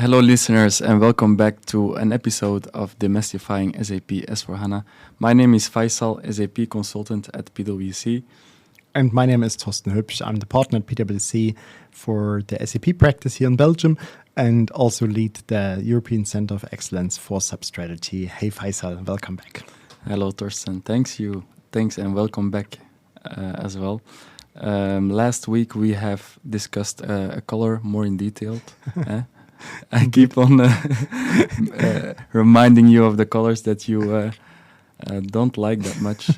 Hello, listeners, and welcome back to an episode of Demystifying SAP S/4HANA. My name is Faycal, SAP consultant at PwC. And my name is Torsten Hübsch. I'm the partner at PwC for the SAP practice here in Belgium and also lead the European Center of Excellence for SAP Strategy. Hey, Faycal, welcome back. Hello, Torsten. Thanks, and welcome back as well. Last week we have discussed a color more in detail. I keep on reminding you of the colors that you don't like that much.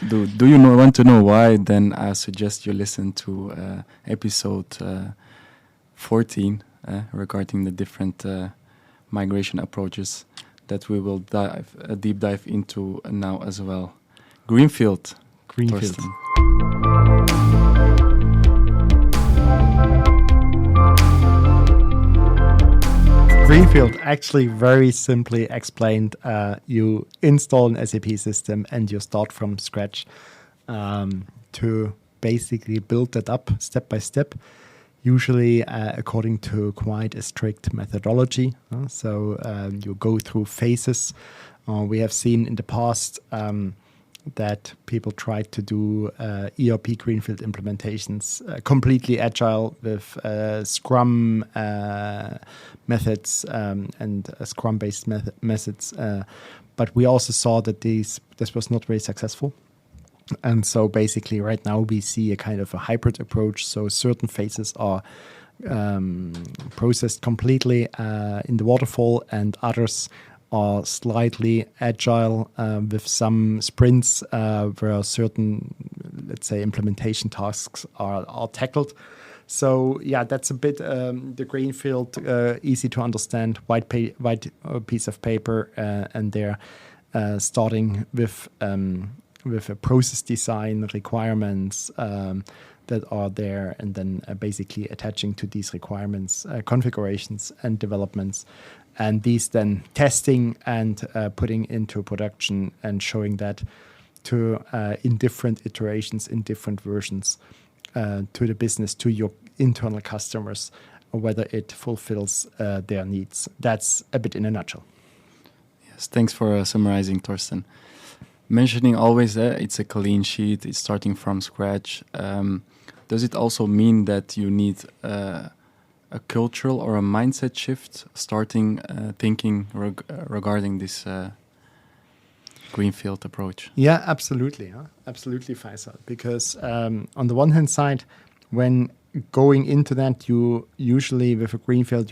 Do you want to know why? Then I suggest you listen to episode 14 regarding the different migration approaches that we will deep dive into now as well. Greenfield. Torsten. Greenfield, actually very simply explained, you install an SAP system and you start from scratch to basically build that up step by step, usually according to quite a strict methodology. So you go through phases. We have seen in the past that people tried to do ERP Greenfield implementations completely agile with Scrum methods and Scrum-based methods. But we also saw that this was not very successful. And so basically right now we see a kind of a hybrid approach. So certain phases are processed completely in the waterfall and others are slightly agile with some sprints where certain, let's say, implementation tasks are tackled. So yeah, that's a bit the Greenfield, easy to understand, white piece of paper, and they're starting with a process design requirements that are there, and then basically attaching to these requirements configurations and developments. And these then testing and putting into production and showing that to in different iterations, in different versions to the business, to your internal customers, whether it fulfills their needs. That's a bit in a nutshell. Yes, thanks for summarizing, Torsten. Mentioning always it's a clean sheet, it's starting from scratch. Does it also mean that you need a cultural or a mindset shift starting thinking regarding this Greenfield approach? Yeah, absolutely. Absolutely, Faycal. Because on the one hand side, when going into that, you usually with a Greenfield,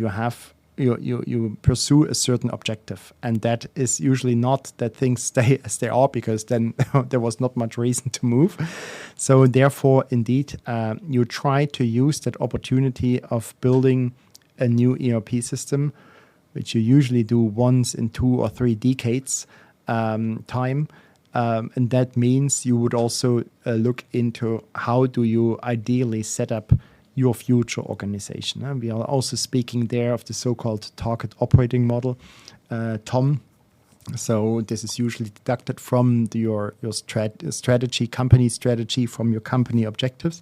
you pursue a certain objective. And that is usually not that things stay as they are, because then there was not much reason to move. So therefore, indeed, you try to use that opportunity of building a new ERP system, which you usually do once in 2 or 3 decades time. And that means you would also look into how do you ideally set up your future organization. We are also speaking there of the so-called target operating model, TOM. So this is usually deducted from your strategy, company strategy, from your company objectives.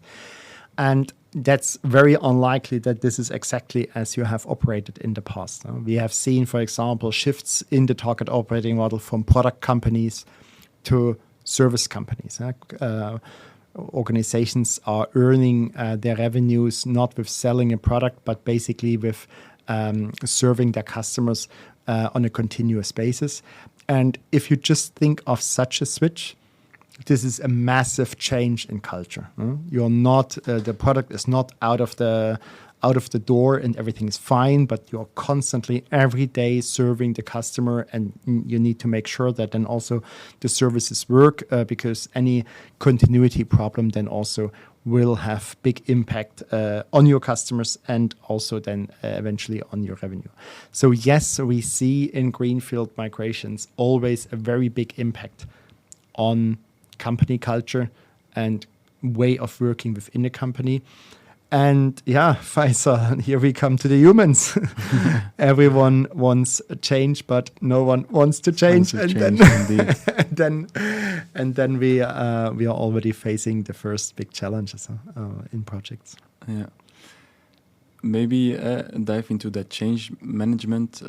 And that's very unlikely that this is exactly as you have operated in the past. We have seen, for example, shifts in the target operating model from product companies to service companies. Organizations are earning their revenues not with selling a product, but basically with serving their customers on a continuous basis. And if you just think of such a switch, this is a massive change in culture. You're not the product is not out of the door and everything is fine, but you're constantly every day serving the customer, and you need to make sure that then also the services work because any continuity problem then also will have big impact on your customers and also then eventually on your revenue. So yes, we see in Greenfield migrations always a very big impact on company culture and way of working within the company. And yeah, Faycal, here we come to the humans. Everyone wants a change, but no one wants to change. And then we are already facing the first big challenges in projects. Yeah. maybe dive into that change management.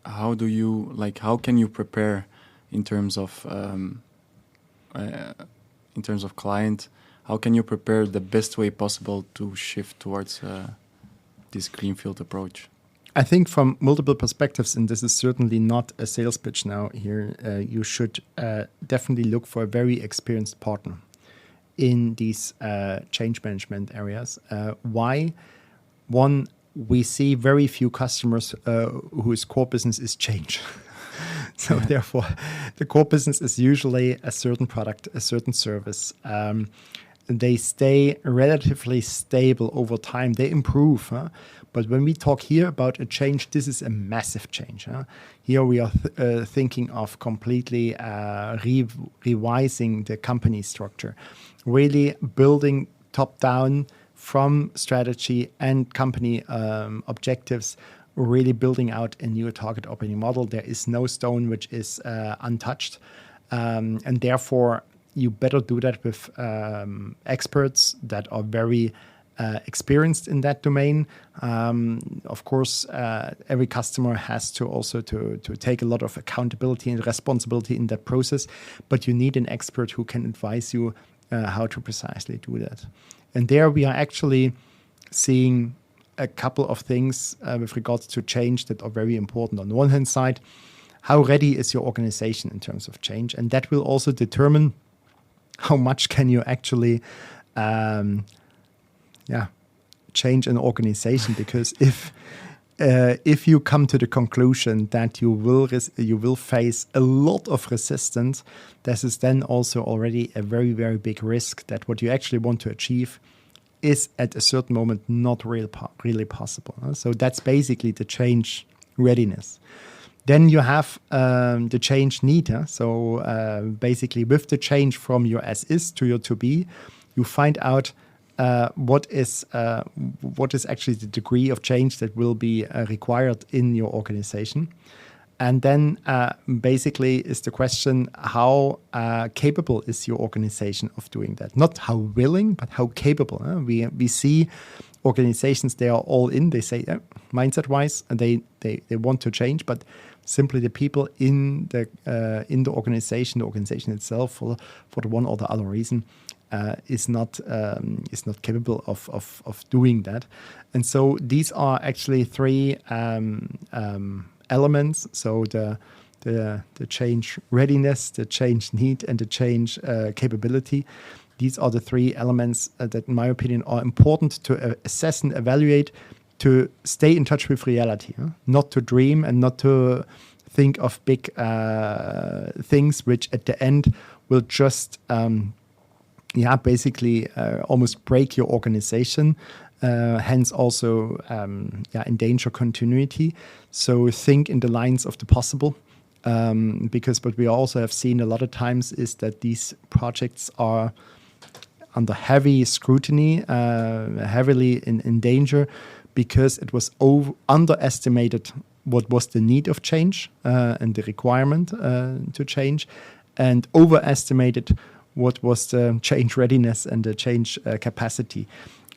How can you prepare in terms of client? How can you prepare the best way possible to shift towards this greenfield approach? I think from multiple perspectives, and this is certainly not a sales pitch now here, you should definitely look for a very experienced partner in these change management areas. Why? One, we see very few customers whose core business is change. So therefore, the core business is usually a certain product, a certain service. They stay relatively stable over time. They improve. But when we talk here about a change, this is a massive change. Here we are thinking of completely revising the company structure, really building top down from strategy and company objectives, really building out a new target operating model. There is no stone which is untouched. And therefore, you better do that with experts that are very experienced in that domain. Of course, every customer has to also to take a lot of accountability and responsibility in that process, but you need an expert who can advise you how to precisely do that. And there we are actually seeing a couple of things with regards to change that are very important. On the one hand side, how ready is your organization in terms of change? And that will also determine how much can you actually change an organization. Because if you come to the conclusion that you will face a lot of resistance, this is then also already a very, very big risk that what you actually want to achieve is at a certain moment not really possible. So that's basically the change readiness. Then you have the change need. So basically with the change from your as is to your to be, you find out what is actually the degree of change that will be required in your organization. And then basically is the question, how capable is your organization of doing that? Not how willing, but how capable. We see organizations, they are all in. They say mindset-wise, and they want to change, but simply the people in the organization itself, for the one or the other reason, is not capable of doing that. And so these are actually three elements. So the change readiness, the change need, and the change capability. These are the three elements that, in my opinion, are important to assess and evaluate, to stay in touch with reality, not to dream and not to think of big things which at the end will just basically almost break your organization, hence also endanger continuity. So think in the lines of the possible, because what we also have seen a lot of times is that these projects are under heavy scrutiny, heavily in danger, because it was underestimated what was the need of change and the requirement to change, and overestimated what was the change readiness and the change capacity.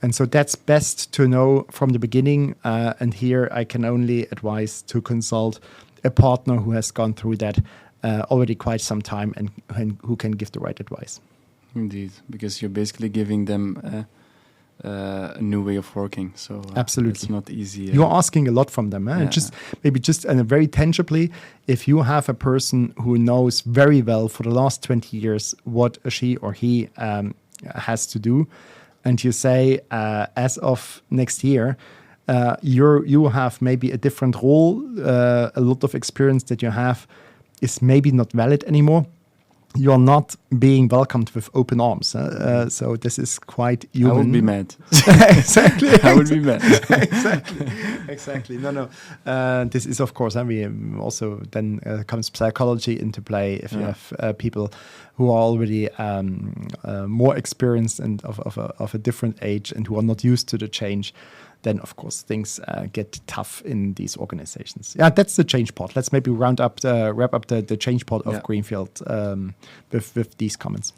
And so that's best to know from the beginning. And here I can only advise to consult a partner who has gone through that already quite some time and who can give the right advice. Indeed, because you're basically giving them a new way of working. So absolutely, it's not easy. You're asking a lot from them. Just very tangibly, if you have a person who knows very well for the last 20 years what she or he has to do, and you say, as of next year, you have maybe a different role, a lot of experience that you have is maybe not valid anymore, you're not being welcomed with open arms. So this is quite human. I would be mad. Exactly. I would be mad. Exactly. No. This is, of course, we also then comes psychology into play. If you have people who are already more experienced and of a different age and who are not used to the change, then of course things get tough in these organizations. Yeah, that's the change part. Let's maybe wrap up the change part of Greenfield with these comments.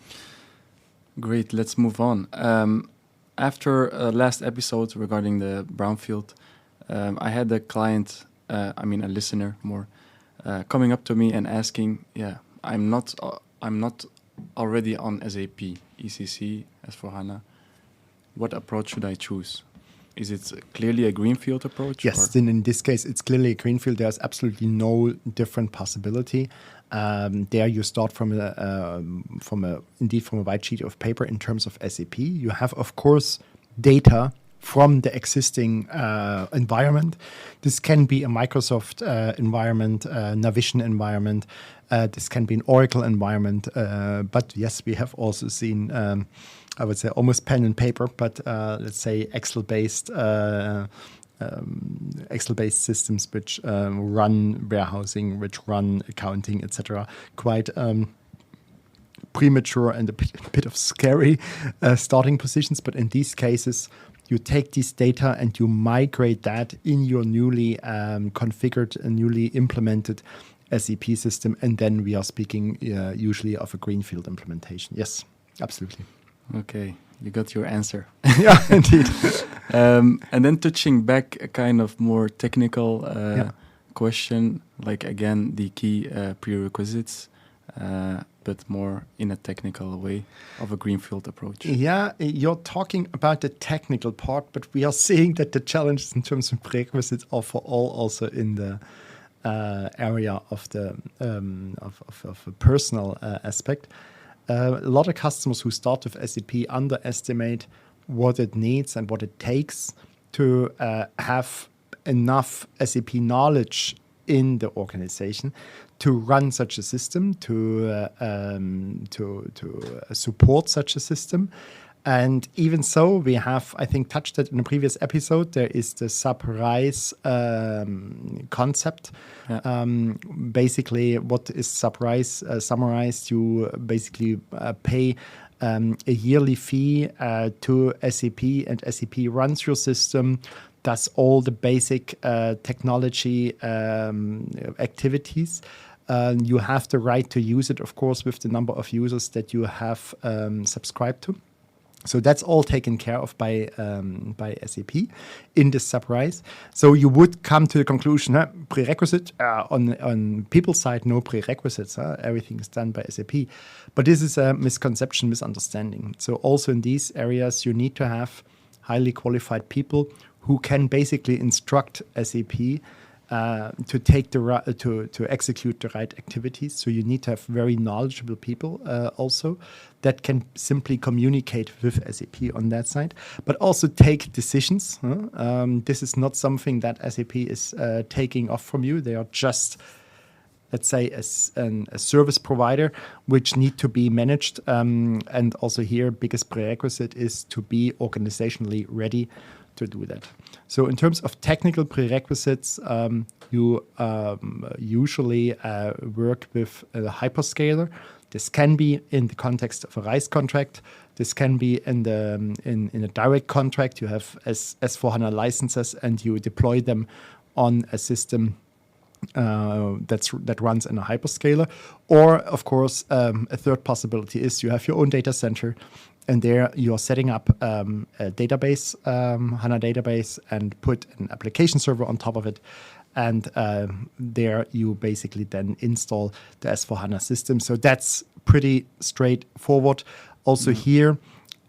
Great. Let's move on. after last episode regarding the brownfield, I had a client, a listener more, coming up to me and asking, I'm not already on SAP, ECC, S4HANA. What approach should I choose? Is it clearly a greenfield approach? Yes, then in this case, it's clearly a greenfield. There's absolutely no different possibility. There you start from a white sheet of paper in terms of SAP. You have, of course, data from the existing environment. This can be a Microsoft environment, Navision environment. This can be an Oracle environment. But yes, we have also seen, I would say, almost pen and paper, but let's say Excel-based systems which run warehousing, which run accounting, etc. Quite premature and a bit of scary starting positions. But in these cases, you take this data and you migrate that in your newly configured and newly implemented SAP system. And then we are speaking usually of a greenfield implementation. Yes, absolutely. Okay, you got your answer. Yeah, indeed. And then touching back a kind of more technical question, like again, the key prerequisites, but more in a technical way of a greenfield approach. Yeah, you're talking about the technical part, but we are seeing that the challenges in terms of prerequisites are for all also in the area of the of a personal aspect. A lot of customers who start with SAP underestimate what it needs and what it takes to have enough SAP knowledge in the organization to run such a system, to support such a system. And even so, we have, I think, touched that in a previous episode. There is the SAP RISE concept. Yeah. Basically, what is SAP RISE summarized? You basically pay a yearly fee to SAP, and SAP runs your system, does all the basic technology activities. You have the right to use it, of course, with the number of users that you have subscribed to. So that's all taken care of by SAP in the SAP RISE. So you would come to the conclusion, prerequisite on people's side, no prerequisites. Everything is done by SAP. But this is a misconception, misunderstanding. So also in these areas, you need to have highly qualified people who can basically instruct SAP to take to execute the right activities. So you need to have very knowledgeable people also that can simply communicate with SAP on that side, but also take decisions. This is not something that SAP is taking off from you. They are just, let's say, a service provider which need to be managed. And also here, biggest prerequisite is to be organizationally ready to do that. So in terms of technical prerequisites, you usually work with a hyperscaler. This can be in the context of a RISE contract. This can be in a direct contract. You have S4HANA licenses and you deploy them on a system that runs in a hyperscaler. Or, of course, a third possibility is you have your own data center, and there you're setting up a database, HANA database, and put an application server on top of it. And there you basically then install the S4HANA system. So that's pretty straightforward. Also here,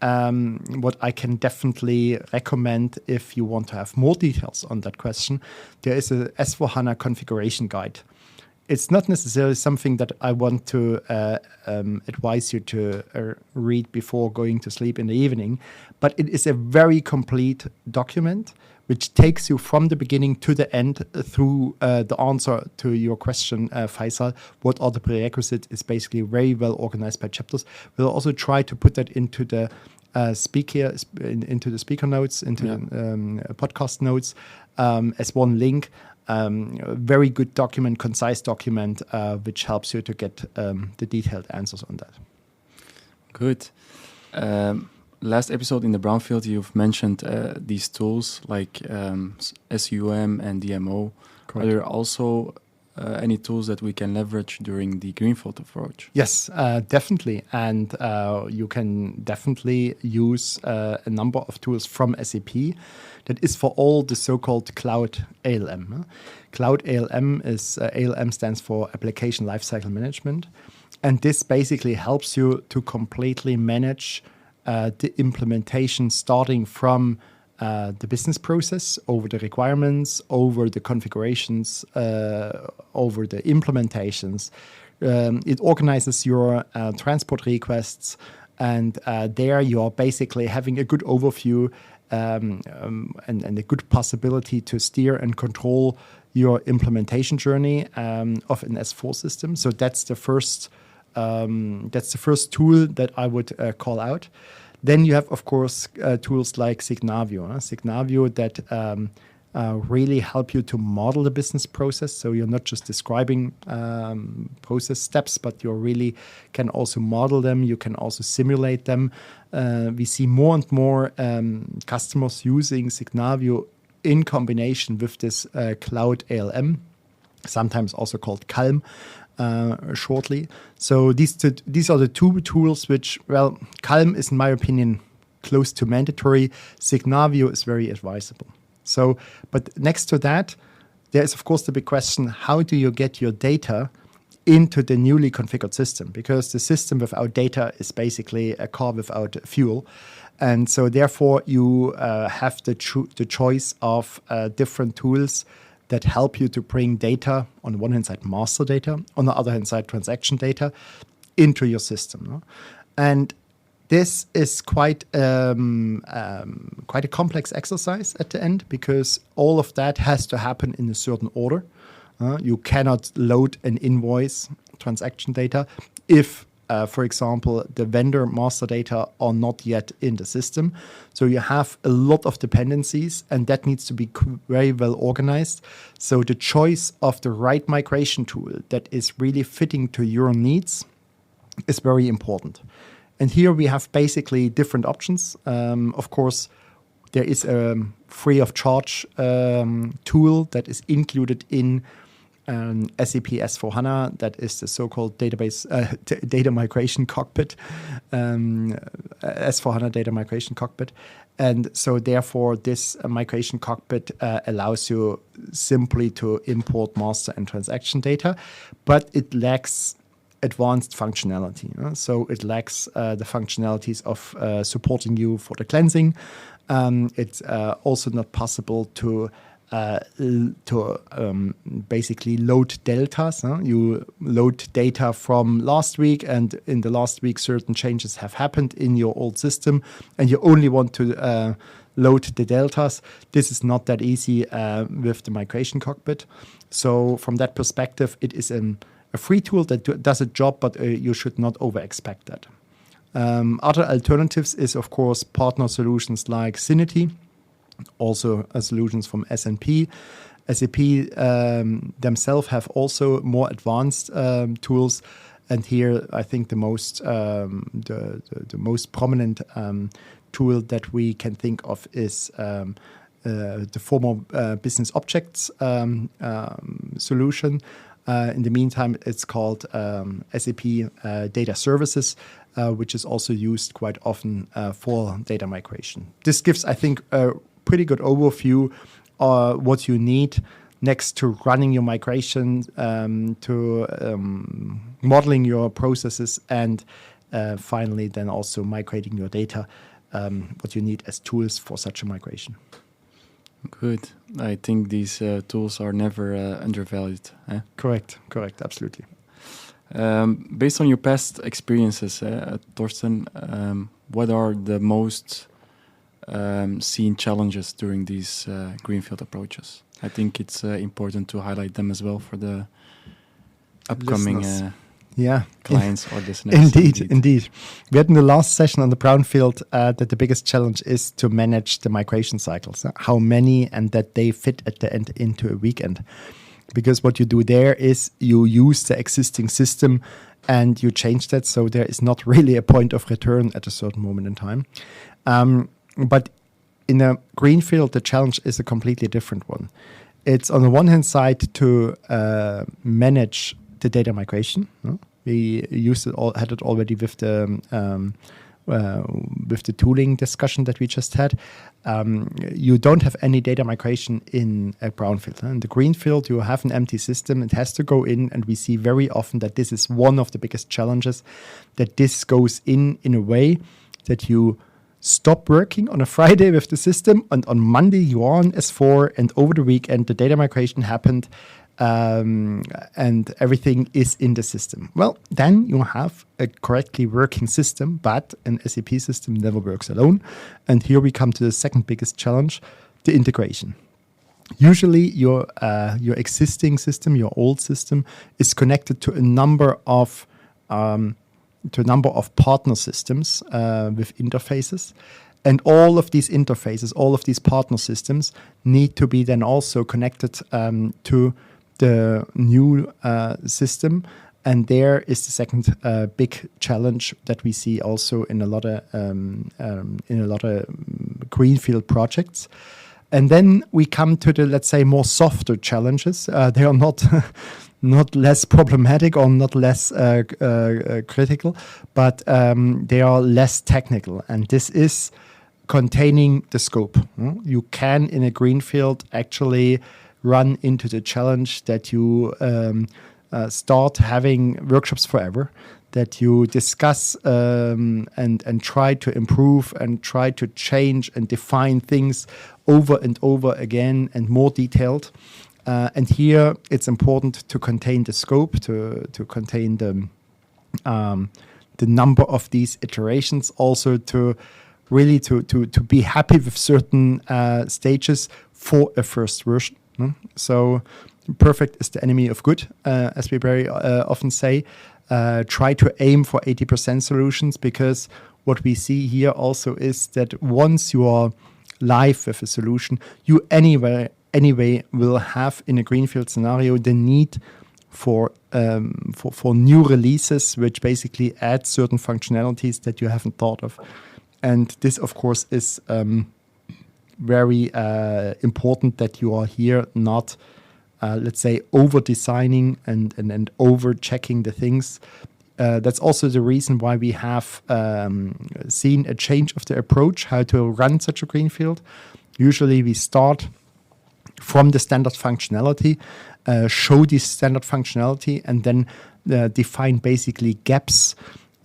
what I can definitely recommend if you want to have more details on that question, there is a S4HANA configuration guide. It's not necessarily something that I want to advise you to read before going to sleep in the evening, but it is a very complete document which takes you from the beginning to the end through the answer to your question, Faycal. What are the prerequisites? Is basically very well organized by chapters. We'll also try to put that into the speaker notes, into the podcast notes as one link. Very good document, concise document, which helps you to get the detailed answers on that. Good. Last episode in the Brownfield, you've mentioned these tools like SUM and DMO. Correct. Are there also any tools that we can leverage during the Greenfield approach? Yes, definitely. And you can definitely use a number of tools from SAP that is for all the so-called Cloud ALM. Cloud ALM ALM stands for Application Lifecycle Management. And this basically helps you to completely manage the implementation starting from the business process, over the requirements, over the configurations, over the implementations. It organizes your transport requests, and there you are basically having a good overview and a good possibility to steer and control your implementation journey of an S4 system. So that's the first tool that I would call out. Then you have, of course, tools like Signavio. Signavio that really help you to model the business process. So you're not just describing process steps, but you really can also model them. You can also simulate them. We see more and more customers using Signavio in combination with this Cloud ALM, sometimes also called Calm. Shortly. So these are the two tools which, well, Calm is in my opinion close to mandatory. Signavio is very advisable. So, but next to that, there is of course the big question: how do you get your data into the newly configured system? Because the system without data is basically a car without fuel. And so therefore you have the choice of different tools that help you to bring data, on the one hand side, master data, on the other hand side, transaction data, into your system. No? And this is quite a complex exercise at the end, because all of that has to happen in a certain order. You cannot load an invoice transaction data if, for example, the vendor master data are not yet in the system. So you have a lot of dependencies, and that needs to be very well organized. So the choice of the right migration tool that is really fitting to your needs is very important. And here we have basically different options. Of course, there is a free of charge tool that is included in SAP S/4HANA, that is the so-called database data migration cockpit, S/4HANA data migration cockpit. And so therefore this migration cockpit allows you simply to import master and transaction data, but it lacks advanced functionality. So it lacks the functionalities of supporting you for the cleansing. It's also not possible to basically load deltas. You load data from last week, and in the last week certain changes have happened in your old system, and you only want to load the deltas. This is not that easy with the migration cockpit. So from that perspective, it is a free tool that does a job, but you should not over-expect that. Other alternatives is, of course, partner solutions like Synity, also solutions from S&P. SAP themselves have also more advanced tools, and here I think the most prominent tool that we can think of is the former Business Objects solution. In the meantime, it's called SAP Data Services, which is also used quite often for data migration. This gives, I think, a pretty good overview what you need next to running your migration, to modeling your processes, and finally then also migrating your data, what you need as tools for such a migration. Good. I think these tools are never undervalued. Correct, absolutely. Based on your past experiences, Torsten, what are the most seen challenges during these Greenfield approaches? I think it's important to highlight them as well for the upcoming clients or listeners. Indeed. We had in the last session on the brownfield that the biggest challenge is to manage the migration cycles, how many, and that they fit at the end into a weekend. Because what you do there is you use the existing system and you change that, so there is not really a point of return at a certain moment in time. But in a Greenfield, the challenge is a completely different one. It's on the one hand side to manage the data migration. We had it already with the tooling discussion that we just had. You don't have any data migration in a brownfield. In the greenfield, you have an empty system. It has to go in, and we see very often that this is one of the biggest challenges, that this goes in a way that you stop working on a Friday with the system, and on Monday you are on S4, and over the weekend the data migration happened, and everything is in the system. Well, then you have a correctly working system, but an SAP system never works alone. And here we come to the second biggest challenge, the integration. Usually your existing system, your old system, is connected to a number of partner systems with interfaces. And all of these interfaces, all of these partner systems need to be then also connected to the new system. And there is the second big challenge that we see also in a lot of greenfield projects. And then we come to the, let's say, more softer challenges. They are not not less problematic or not less critical, but they are less technical. And this is containing the scope. You can, in a greenfield, actually run into the challenge that you start having workshops forever, that you discuss and try to improve and try to change and define things over and over again and more detailed. And here it's important to contain the scope, to contain the number of these iterations, also to really to be happy with certain stages for a first version. So perfect is the enemy of good, as we very often say. Try to aim for 80% solutions, because what we see here also is that once you are live with a solution, you anyway will have, in a greenfield scenario, the need for new releases, which basically add certain functionalities that you haven't thought of. And this, of course, is very important, that you are here not, let's say, over-designing and over-checking the things. That's also the reason why we have seen a change of the approach, how to run such a greenfield. Usually we start from the standard functionality, show this standard functionality, and then define basically gaps,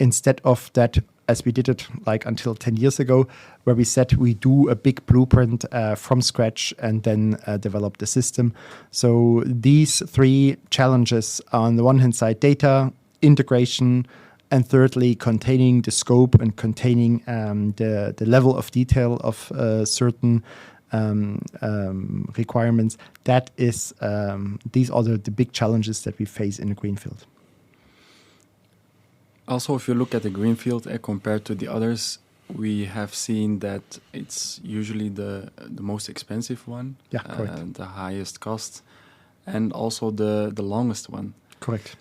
instead of that, as we did it like until 10 years ago, where we said we do a big blueprint from scratch and then develop the system. So these three challenges, on the one hand side, data, integration, and thirdly, containing the scope and containing the level of detail of certain requirements, that is, these are the big challenges that we face in a greenfield. Also, if you look at the greenfield compared to the others, we have seen that it's usually the most expensive one, the highest cost, and also the longest one. Correct.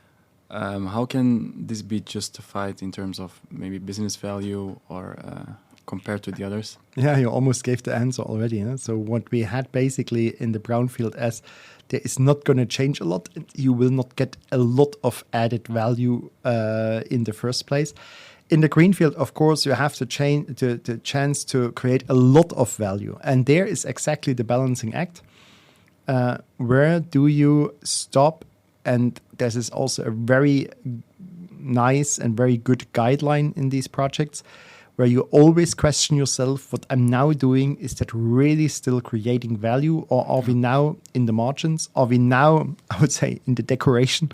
How can this be justified in terms of maybe business value or compared to the others? Yeah, you almost gave the answer already. Huh? So what we had basically in the brownfield, as there is not going to change a lot. You will not get a lot of added value in the first place. In the greenfield, of course, you have the chance to create a lot of value. And there is exactly the balancing act. Where do you stop? And this is also a very nice and very good guideline in these projects, where you always question yourself, what I'm now doing, is that really still creating value, or are we now in the margins? Are we now, I would say, in the decoration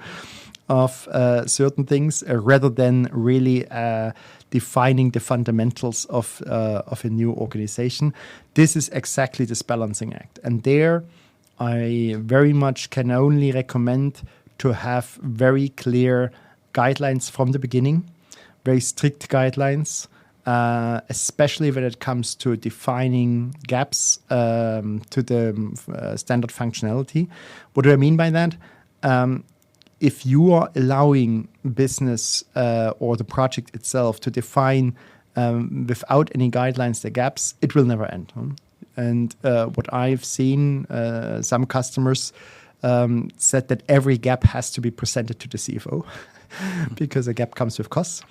of certain things, rather than really defining the fundamentals of a new organization? This is exactly this balancing act. And there I very much can only recommend to have very clear guidelines from the beginning, very strict guidelines, especially when it comes to defining gaps to the standard functionality. What do I mean by that? If you are allowing business or the project itself to define without any guidelines the gaps, it will never end. And what I've seen, some customers said that every gap has to be presented to the CFO because a gap comes with costs.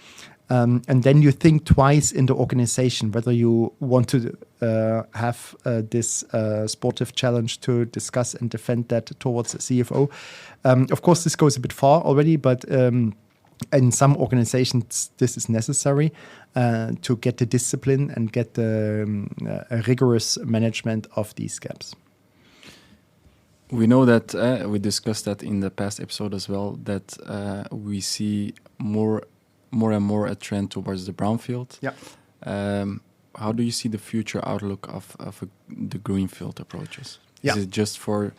And then you think twice in the organization whether you want to have this sportive challenge to discuss and defend that towards the CFO. Of course, this goes a bit far already, but in some organizations, this is necessary to get the discipline and get the rigorous management of these gaps. We know that we discussed that in the past episode as well, that we see more and more a trend towards the brownfield. Yeah. How do you see the future outlook of the greenfield approaches? Yeah. Is it just for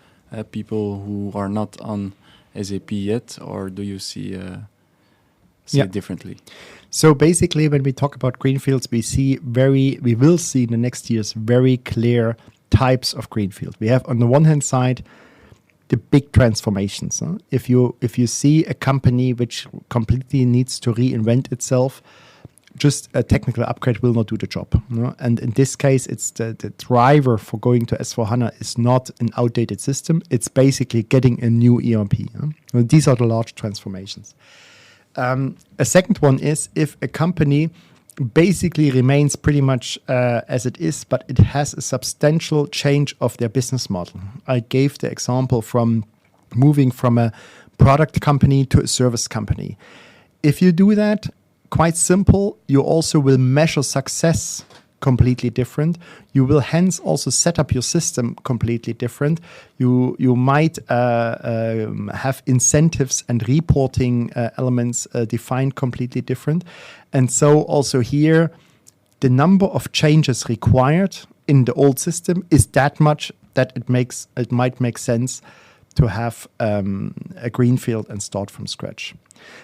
people who are not on SAP yet, or do you see it differently? So basically, when we talk about greenfields, we will see in the next years very clear types of greenfield. We have on the one hand side the big transformations. If you see a company which completely needs to reinvent itself, just a technical upgrade will not do the job. And in this case, it's the driver for going to S/4HANA is not an outdated system. It's basically getting a new ERP. These are the large transformations. A second one is if a company basically remains pretty much as it is, but it has a substantial change of their business model. I gave the example from moving from a product company to a service company. If you do that, quite simple, you also will measure success completely different. You will hence also set up your system completely different. You might have incentives and reporting elements defined completely different. And so also here, the number of changes required in the old system is that much that it might make sense to have a greenfield and start from scratch.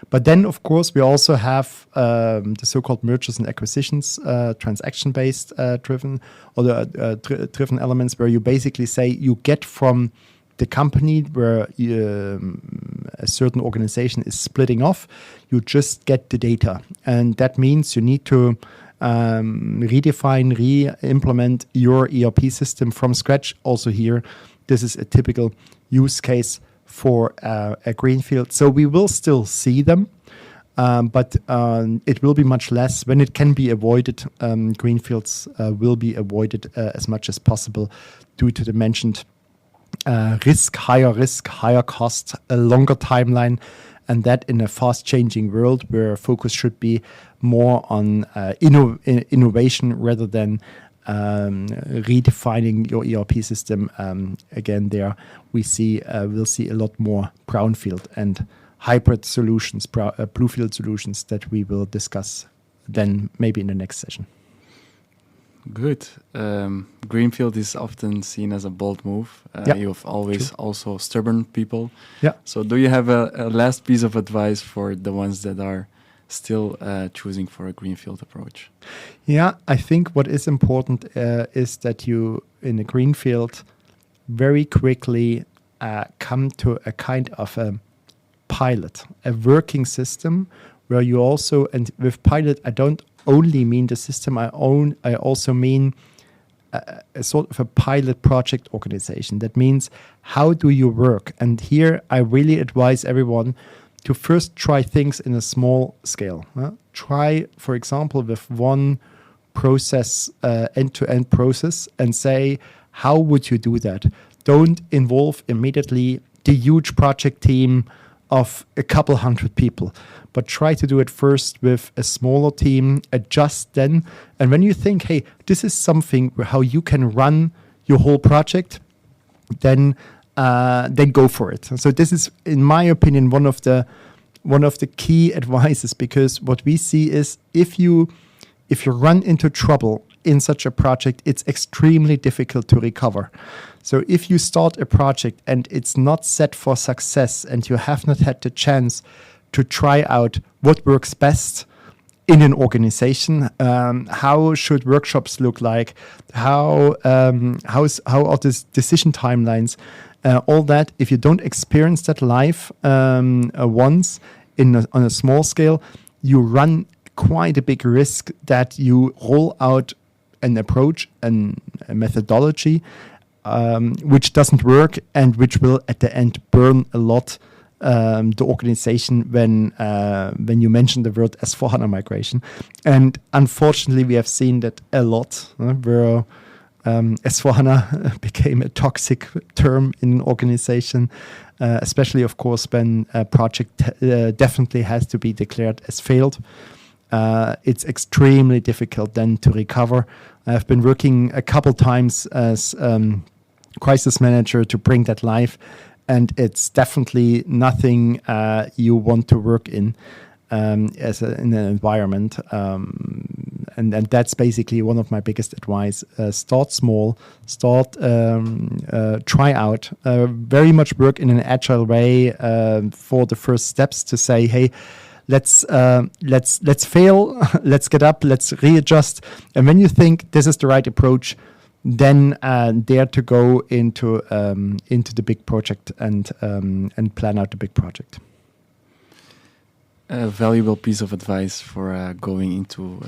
But then, of course, we also have the so-called mergers and acquisitions, transaction-based driven, or the driven elements where you basically say you get from the company where a certain organization is splitting off, you just get the data. And that means you need to redefine, re-implement your ERP system from scratch. Also here, this is a typical use case for a greenfield. So we will still see them, but it will be much less. When it can be avoided, greenfields will be avoided as much as possible due to the mentioned risk, higher cost, a longer timeline, and that in a fast-changing world where focus should be more on innovation rather than redefining your ERP system. Again, there we'll see a lot more brownfield and hybrid solutions, bluefield solutions that we will discuss then maybe in the next session. Good. Greenfield is often seen as a bold move. You have always also stubborn people. Yeah. So do you have a last piece of advice for the ones that are still choosing for a greenfield approach? Yeah, I think what is important is that you, in a greenfield, very quickly come to a kind of a pilot, a working system where you also, and with pilot, I don't only mean the system I also mean a sort of a pilot project organization. That means how do you work? And here I really advise everyone to first try things in a small scale. Try, for example, with one process, end-to-end process, and say, how would you do that? Don't involve immediately the huge project team of a couple hundred people, but try to do it first with a smaller team, adjust then. And when you think, hey, this is something how you can run your whole project, then go for it. So this is, in my opinion, one of the key advices, because what we see is if you run into trouble in such a project, it's extremely difficult to recover. So if you start a project and it's not set for success and you have not had the chance to try out what works best in an organization, how should workshops look like, how are the decision timelines, all that, if you don't experience that live once on a small scale, you run quite a big risk that you roll out an approach and a methodology which doesn't work and which will at the end burn a lot the organization when you mention the word S4HANA migration. And unfortunately, we have seen that a lot where S4HANA became a toxic term in an organization, especially, of course, when a project definitely has to be declared as failed. It's extremely difficult then to recover. I've been working a couple times as crisis manager to bring that live, and it's definitely nothing you want to work in in an environment. And that's basically one of my biggest advice. Start small, try out, very much work in an agile way for the first steps to say, hey, let's fail, let's get up, let's readjust. And when you think this is the right approach, then dare to go into the big project and plan out the big project. A valuable piece of advice for going into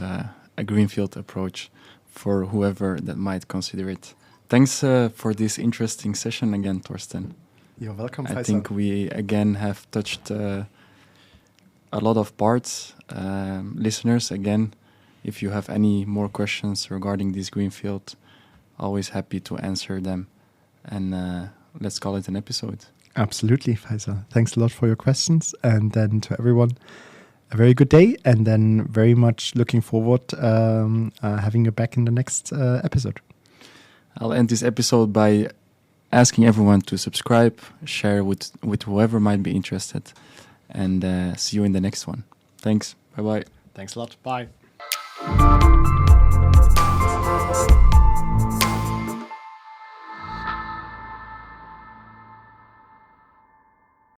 a Greenfield approach for whoever that might consider it. Thanks for this interesting session again, Torsten. You're welcome, I Faycal. think we again have touched a lot of parts. Listeners, again, if you have any more questions regarding this Greenfield, always happy to answer them. And let's call it an episode. Absolutely, Faycal. Thanks a lot for your questions. And then to everyone, a very good day. And then very much looking forward having you back in the next episode. I'll end this episode by asking everyone to subscribe, share with whoever might be interested. And see you in the next one. Thanks. Bye-bye. Thanks a lot. Bye.